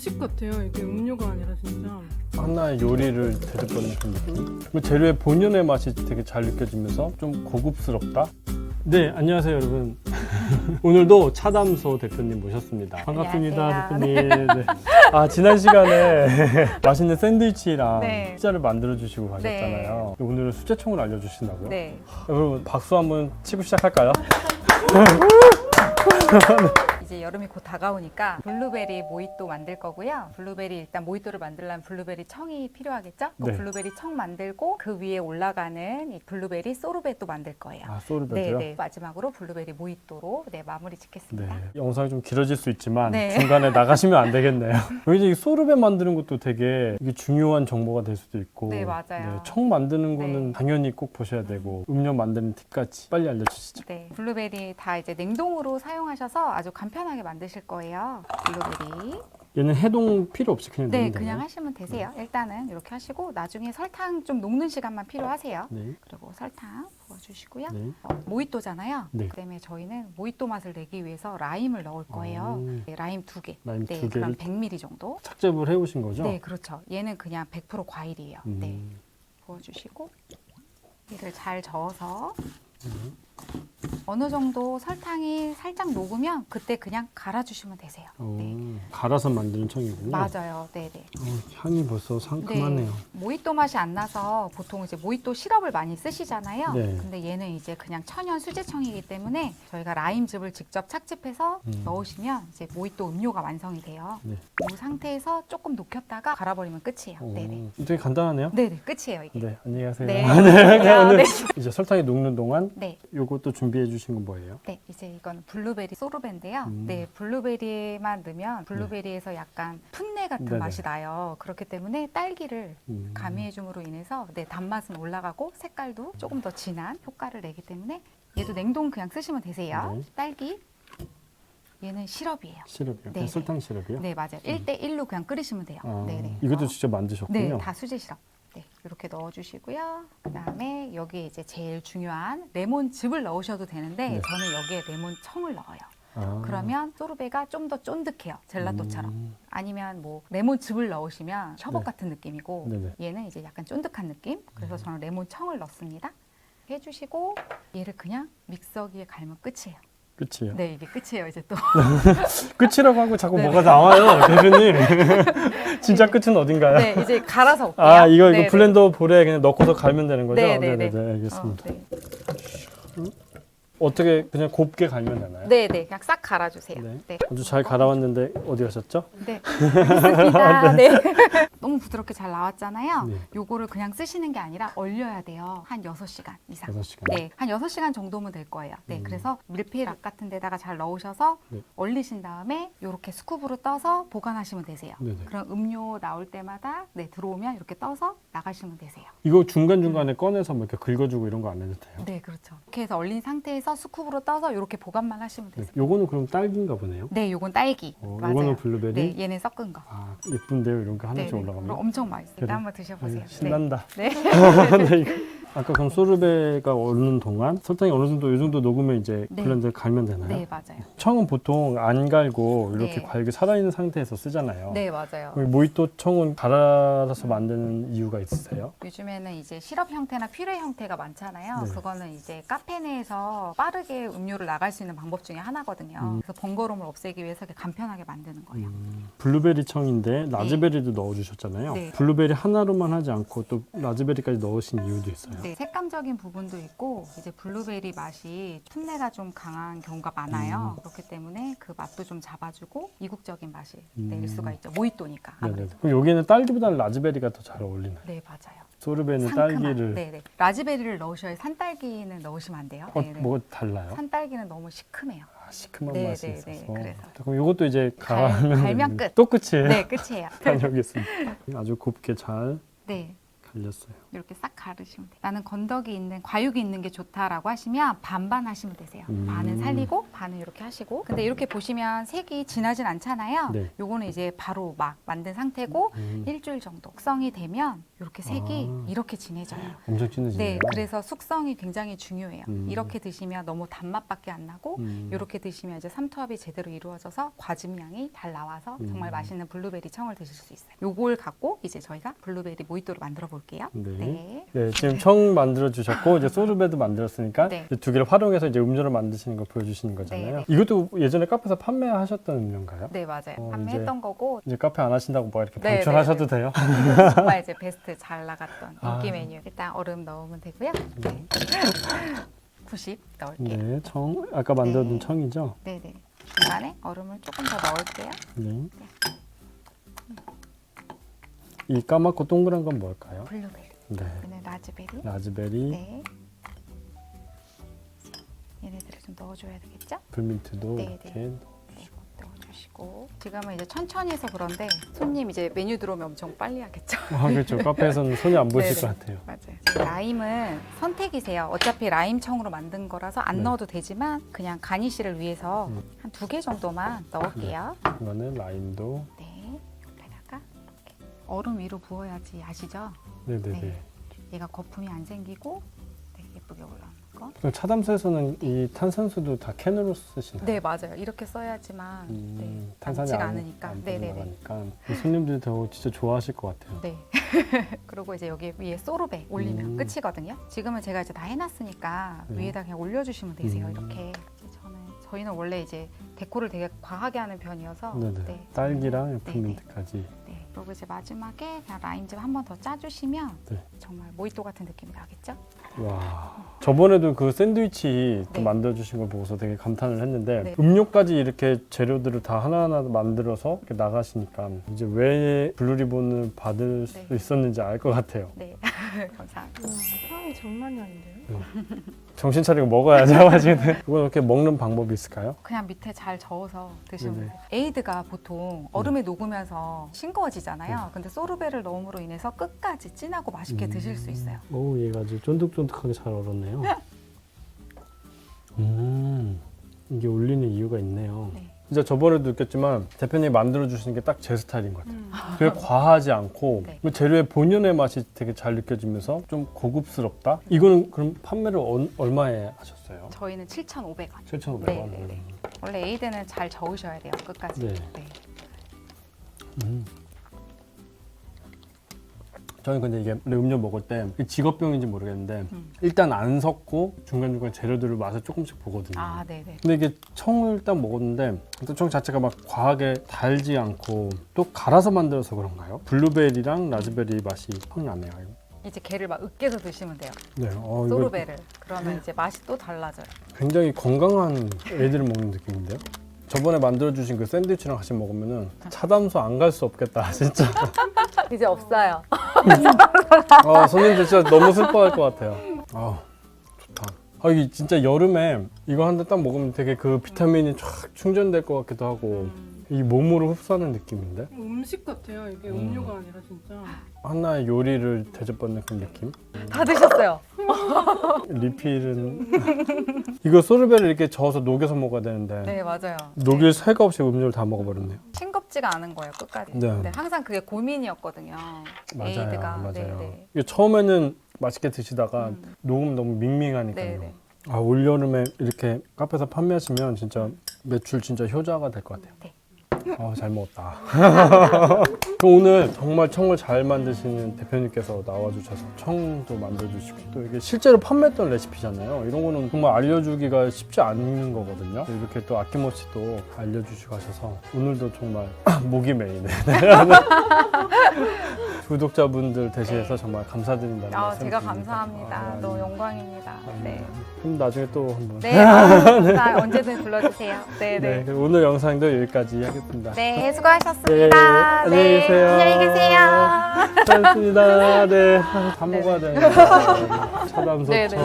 음식 같아요. 이게 음료가 아니라 진짜. 하나의 요리를 대접받는 그런 느낌? 재료의 본연의 맛이 되게 잘 느껴지면서 좀 고급스럽다? 네, 안녕하세요 여러분. 오늘도 차담소 대표님 모셨습니다. 반갑습니다. 안녕하세요. 대표님. 네. 지난 시간에 맛있는 샌드위치랑 네. 피자를 만들어주시고 가셨잖아요. 오늘은 수제청을 알려주신다고요? 네. 여러분 박수 한번 치고 시작할까요? 이제 여름이 곧 다가오니까 블루베리 모히또 만들 거고요. 블루베리 일단 모히또를 만들려면 블루베리 청이 필요하겠죠? 그 네. 블루베리 청 만들고 그 위에 올라가는 이 블루베리 소르베도 만들 거예요. 소르베도요? 네. 마지막으로 블루베리 모히또로 마무리 짓겠습니다. 네. 영상이 좀 길어질 수 있지만 네. 중간에 나가시면 안 되겠네요. 여기 이제 소르베 만드는 것도 되게 이게 중요한 정보가 될 수도 있고 네, 맞아요. 청 만드는 거는 네. 당연히 꼭 보셔야 되고 음료 만드는 팁까지 빨리 알려주시죠. 네, 블루베리 다 이제 냉동으로 사용하셔서 아주 간편하게 만드실 거예요. 블루베리. 얘는 해동 필요 없이 그냥 네, 넣으면 그냥 되나요? 하시면 되세요. 일단은 이렇게 하시고 나중에 설탕 좀 녹는 시간만 필요하세요. 네. 그리고 설탕 부어주시고요. 네. 모히또잖아요. 네. 그다음에 저희는 모히또 맛을 내기 위해서 라임을 넣을 거예요. 네, 라임 2개. 라임 네, 두 그럼 개를 100ml 정도. 착즙을 해오신 거죠? 네, 그렇죠. 얘는 그냥 100% 과일이에요. 네, 음. 부어주시고 얘를 잘 저어서 어느 정도 설탕이 살짝 녹으면 그때 그냥 갈아주시면 되세요. 네. 갈아서 만드는 청이군요. 맞아요. 네네. 향이 벌써 상큼하네요. 모히또 맛이 안 나서 보통 이제 모히또 시럽을 많이 쓰시잖아요. 네. 근데 얘는 이제 그냥 천연 수제청이기 때문에 저희가 라임즙을 직접 착즙해서 넣으시면 이제 모히또 음료가 완성이 돼요. 네. 이 상태에서 조금 녹였다가 갈아버리면 끝이에요. 네네. 되게 간단하네요. 네네, 끝이에요 이게. 네, 안녕히 가세요. 네. 오늘 네. 이제 설탕이 녹는 동안 네. 요것도 준비해 주신 건 뭐예요? 네, 이제 이건 블루베리 소르베인데요. 음. 네, 블루베리만 넣으면 블루베리에서 약간 풋내 같은 네네. 맛이 나요. 그렇기 때문에 딸기를 음. 가미해줌으로 인해서 단맛은 올라가고 색깔도 조금 더 진한 효과를 내기 때문에 얘도 냉동 그냥 쓰시면 되세요. 네. 딸기. 얘는 시럽이에요. 시럽이요? 네, 그냥 설탕 시럽이요? 네, 맞아요. 1대1로 그냥 끓이시면 돼요. 네네. 이것도 어, 직접 만드셨군요. 네, 다 수제 시럽. 네, 이렇게 넣어주시고요. 그다음에 여기에 이제 제일 중요한 레몬즙을 넣으셔도 되는데 네. 저는 여기에 레몬청을 넣어요. 아. 그러면 소르베가 좀 더 쫀득해요. 젤라또처럼. 음. 아니면 뭐 레몬즙을 넣으시면 셔벗 네. 같은 느낌이고 네네. 얘는 이제 약간 쫀득한 느낌. 그래서 저는 레몬청을 넣습니다. 해주시고 얘를 그냥 믹서기에 갈면 끝이에요. 끝이에요. 네, 이게 끝이에요. 이제 또. 끝이라고 하고 자꾸 네네. 뭐가 나와요, 대표님. 진짜 끝은 어딘가요? 네, 이제 갈아서 올게요. 이거 네네. 블렌더 볼에 그냥 넣고서 갈면 되는 거죠? 네네네. 알겠습니다. 네. 어떻게 그냥 곱게 갈면 되나요? 네네, 그냥 싹 갈아주세요. 네. 네. 아주 잘 갈아왔는데 어디 가셨죠? 네, 알겠습니다. 네. 너무 부드럽게 잘 나왔잖아요. 네. 요거를 그냥 쓰시는 게 아니라 얼려야 돼요. 한 6시간 이상. 6시간. 네, 한 6시간 정도면 될 거예요. 네, 그래서 밀폐락 같은 데다가 잘 넣으셔서 네. 얼리신 다음에 이렇게 스쿱으로 떠서 보관하시면 되세요. 네네. 그럼 음료 나올 때마다 들어오면 이렇게 떠서 나가시면 되세요. 이거 중간중간에 꺼내서 뭐 이렇게 긁어주고 이런 거 안 해도 돼요? 네, 그렇죠. 이렇게 해서 얼린 상태에서 스쿱으로 떠서 이렇게 보관만 하시면 네. 되세요. 요거는 그럼 딸기인가 보네요? 네, 요건 딸기. 맞아요. 요거는 블루베리? 네, 얘는 섞은 거. 예쁜데요? 이런 거 하나씩 그럼 올라가면? 엄청 맛있어요. 그래? 일단 한번 드셔보세요. 신난다. 네. 네, 이거. 아까 그럼 소르베가 얼는 동안 설탕이 어느 정도 이 정도 녹으면 이제 네. 블렌더에 갈면 되나요? 네, 맞아요. 청은 보통 안 갈고 이렇게 네. 과육이 살아있는 상태에서 쓰잖아요. 네, 맞아요. 그럼 모히또 청은 갈아서 만드는 이유가 있으세요? 요즘에는 이제 시럽 형태나 퓨레 형태가 많잖아요. 네. 그거는 이제 카페 내에서 빠르게 음료를 나갈 수 있는 방법 중에 하나거든요. 그래서 번거로움을 없애기 위해서 이렇게 간편하게 만드는 거예요. 블루베리 청인데 라즈베리도 넣어주셨잖아요. 네. 블루베리 하나로만 하지 않고 또 라즈베리까지 넣으신 이유도 있어요. 네, 색감적인 부분도 있고 이제 블루베리 맛이 풋내가 좀 강한 경우가 많아요. 그렇기 때문에 그 맛도 좀 잡아주고 이국적인 맛이 낼 수가 있죠. 모히또니까. 네네. 아무래도. 그럼 여기는 딸기보다는 라즈베리가 더 잘 어울리나요? 네, 맞아요. 소르베는 상큼한. 딸기를 네네. 라즈베리를 넣으셔야 산딸기는 넣으시면 안 돼요. 네네. 뭐가 달라요? 산딸기는 너무 시큼해요. 시큼한 네, 맛이 네, 있어서. 네, 그래서. 그럼 이것도 이제 갈면 갈면 끝. 또 끝이에요? 네, 끝이에요. 다녀오겠습니다. 아주 곱게 잘 네. 갈렸어요. 이렇게 싹 가르시면 돼요. 나는 건더기 있는 과육이 있는 게 좋다라고 하시면 반반 하시면 되세요. 반은 살리고 반은 이렇게 하시고. 근데 이렇게 보시면 색이 진하진 않잖아요. 네. 요거는 이제 바로 막 만든 상태고 일주일 정도 숙성이 되면 이렇게 색이 이렇게 진해져요. 엄청 진해지네요. 네, 그래서 숙성이 굉장히 중요해요. 이렇게 드시면 너무 단맛밖에 안 나고 이렇게 드시면 이제 삼투압이 제대로 이루어져서 과즙량이 잘 나와서 정말 맛있는 블루베리 청을 드실 수 있어요. 요걸 갖고 이제 저희가 블루베리 모히또를 만들어 볼게요. 네. 네, 지금 청 만들어 주셨고 이제 소르베도 만들었으니까 네. 이제 두 개를 활용해서 이제 음료를 만드시는 거 보여주시는 거잖아요. 네, 이것도 예전에 카페에서 판매하셨던 음료인가요? 네, 맞아요. 판매했던 거고 이제 카페 안 하신다고 뭐 이렇게 네, 방출하셔도 네, 돼요? 정말 이제 베스트 잘 나갔던 인기 아. 메뉴. 일단 얼음 넣으면 되고요. 네. 90 넣을게요. 네, 청 아까 만들었던 네. 청이죠? 네네. 중간에 얼음을 조금 더 넣을게요. 네. 이 까맣고 동그란 건 뭘까요? 블루베리. 네, 얘는 라즈베리. 라즈베리, 네. 얘네들을 좀 넣어줘야 되겠죠? 불민트도 네, 이렇게. 네, 넣어주시고. 지금은 이제 천천히 해서 그런데 손님 이제 메뉴 들어오면 엄청 빨리 하겠죠? 아, 그렇죠. 카페에서는 손이 안 보이실 네네. 것 같아요. 맞아요. 라임은 선택이세요. 어차피 라임 청으로 만든 거라서 안 네. 넣어도 되지만 그냥 가니쉬를 위해서 한 2개 정도만 넣을게요. 이거는 라임도. 네. 옆에다가 이렇게 얼음 위로 부어야지 아시죠? 네네네. 네. 얘가 거품이 안 생기고 네, 예쁘게 올라오는 거. 그럼 차담소에서는 이 탄산수도 다 캔으로 쓰시나요? 네, 맞아요. 이렇게 써야지만 네, 탄산이 남지가 않으니까. 안 네네네. 들어가니까 손님들이 더 진짜 좋아하실 것 같아요. 네. 그리고 이제 여기 위에 소르베 올리면 끝이거든요. 지금은 제가 이제 다 해놨으니까 위에다 그냥 올려주시면 되세요. 이렇게. 저희는 원래 이제 데코를 되게 과하게 하는 편이어서. 네네. 네. 딸기랑 네네. 풀민트까지. 네. 그리고 이제 마지막에 그냥 라임즙 한 번 더 짜주시면 네. 정말 모히또 같은 느낌이 나겠죠? 와. 저번에도 그 샌드위치 네. 만들어주신 걸 보고서 되게 감탄을 했는데 네. 음료까지 이렇게 재료들을 다 하나하나 만들어서 이렇게 나가시니까 이제 왜 블루리본을 받을 수 네. 있었는지 알 것 같아요. 네. 감사합니다. 향이 장난이 아닌데요? 정신 차리고 먹어야지 하시는. 이건 이렇게 먹는 방법이 있을까요? 그냥 밑에 잘 저어서 드시면 네네. 돼요. 에이드가 보통 얼음에 녹으면서 싱거워지잖아요. 근데 소르베를 넣음으로 인해서 끝까지 진하고 맛있게 드실 수 있어요. 오, 얘가 아주 쫀득쫀득하게 잘 얼었네요. 이게 올리는 이유가 있네요. 네. 진짜 저번에도 느꼈지만 대표님이 만들어주시는 게 딱 제 스타일인 것 같아요. 되게 과하지 않고 네. 그 재료의 본연의 맛이 되게 잘 느껴지면서 좀 고급스럽다? 이거는 그럼 판매를 얼마에 하셨어요? 저희는 7,500원. 7,500원. 네, 네, 네. 원래 에이드는 잘 저으셔야 돼요. 끝까지. 네. 네. 저는 근데 이게 원래 음료 먹을 때 직업병인지 모르겠는데 일단 안 섞고 중간중간 재료들을 맛을 조금씩 보거든요. 아, 네, 네. 근데 이게 청을 일단 먹었는데 일단 청 자체가 막 과하게 달지 않고 또 갈아서 만들어서 그런가요? 블루베리랑 라즈베리 맛이 확 나네요. 이거. 이제 걔를 막 으깨서 드시면 돼요. 네, 이거 소르베를. 그러면 이제 맛이 또 달라져요. 굉장히 건강한 애들을 먹는 느낌인데요? 저번에 만들어주신 그 샌드위치랑 같이 먹으면은 차담소 안 갈 수 없겠다, 진짜. 이제 없어요. 손님들 진짜 너무 슬퍼할 것 같아요. 좋다. 이게 진짜 여름에 이거 한 대 딱 먹으면 되게 그 비타민이 쫙 충전될 것 같기도 하고 이 몸으로 흡수하는 느낌인데? 음식 같아요. 이게 음료가 아니라 진짜. 하나의 요리를 대접받는 그런 느낌? 다 드셨어요. 리필은 이거 소르베를 이렇게 저어서 녹여서 먹어야 되는데 네, 맞아요. 녹일 새가 없이 음료를 다 먹어버렸네요. 싱겁지가 않은 거예요, 끝까지. 네. 근데 항상 그게 고민이었거든요. 에이드가. 맞아요. 네, 네. 이게 처음에는 맛있게 드시다가 녹으면 너무 밍밍하니까요. 네, 네. 올여름에 이렇게 카페에서 판매하시면 진짜 매출 진짜 효자가 될 것 같아요. 네. 잘 먹었다. 그럼 오늘 정말 청을 잘 만드시는 대표님께서 나와주셔서 청도 만들어주시고 또 이게 실제로 판매했던 레시피잖아요. 이런 거는 정말 알려주기가 쉽지 않은 거거든요. 이렇게 또 아낌없이 또 알려주시고 하셔서 오늘도 정말 목이 메이네. 구독자분들 대신해서 정말 감사드린다는 말씀 제가 드립니다. 감사합니다. 너무 영광입니다. 네. 그럼 나중에 또 한번. 네, 나 언제든 불러주세요. 네, 네. 네, 오늘 영상도 여기까지 하겠습니다. 네, 수고하셨습니다. 네, 안녕히 계세요. 안녕히 계세요. 고맙습니다. 네, 다 먹어야 되는데. 차담소 네, 네. 청.